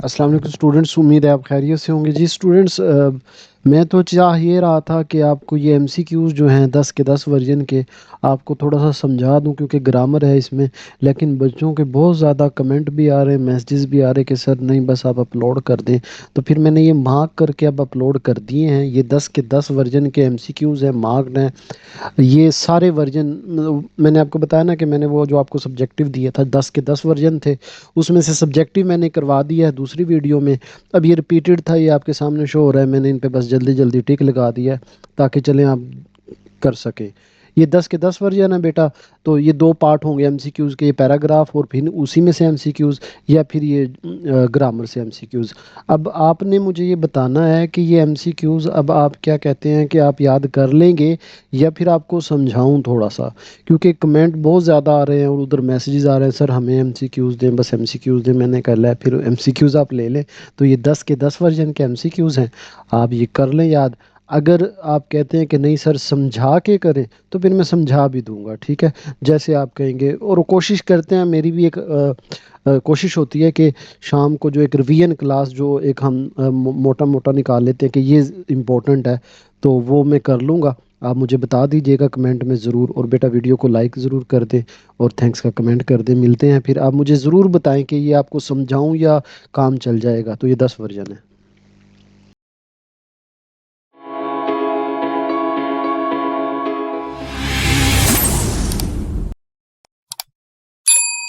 अस्सलाम वालेकुम स्टूडेंट्स, उम्मीद है आप खैरियत से होंगे। जी स्टूडेंट्स, मैं तो चाह ये रहा था कि आपको ये एमसीक्यूज़ जो हैं 10 के 10 वर्जन के आपको थोड़ा सा समझा दूं, क्योंकि ग्रामर है इसमें। लेकिन बच्चों के बहुत ज़्यादा कमेंट भी आ रहे हैं, मैसेजेस भी आ रहे हैं कि सर नहीं बस आप अपलोड कर दें। तो फिर मैंने ये मार्क करके अब अपलोड कर दिए हैं। ये 10 के 10 वर्जन के एमसीक्यूज़ हैं, मार्क्ड हैं। ये सारे वर्जन मैंने आपको बताया ना कि मैंने वो जो आपको सब्जेक्टिव दिया था 10 के 10 वर्जन थे, उसमें से सब्जेक्टिव मैंने करवा दिया है दूसरी वीडियो में। अब ये रिपीटेड था, ये आपके सामने शो हो रहा है। मैंने इन पे बस जल्दी जल्दी टिक लगा दिया है ताकि चलें आप कर सकें। ये 10 के 10 वर्जन है बेटा। तो ये दो पार्ट होंगे एमसीक्यूज़ के, ये पैराग्राफ और फिर उसी में से एमसीक्यूज़, या फिर ये ग्रामर से एमसीक्यूज़। अब आपने मुझे ये बताना है कि ये एमसीक्यूज़ अब आप क्या कहते हैं कि आप याद कर लेंगे या फिर आपको समझाऊं थोड़ा सा, क्योंकि कमेंट बहुत ज़्यादा आ रहे हैं और उधर मैसेजेस आ रहे हैं सर हमें एमसीक्यूज़ दें, बस एमसीक्यूज़ दें। मैंने कहा ले फिर एमसीक्यूज़ आप ले लें। तो ये 10 के 10 वर्जन के एमसीक्यूज़ हैं, आप ये कर लें याद। अगर आप कहते हैं कि नहीं सर समझा के करें, तो फिर मैं समझा भी दूंगा, ठीक है, जैसे आप कहेंगे। और कोशिश करते हैं, मेरी भी एक कोशिश होती है कि शाम को जो एक रिवीजन क्लास जो एक हम मोटा मोटा निकाल लेते हैं कि ये इम्पोर्टेंट है, तो वो मैं कर लूँगा। आप मुझे बता दीजिएगा कमेंट में ज़रूर। और बेटा वीडियो को लाइक ज़रूर कर दें और थैंक्स का कमेंट कर दें। मिलते हैं फिर। आप मुझे ज़रूर बताएं कि ये आपको समझाऊं या काम चल जाएगा। तो ये 10 वर्जन है।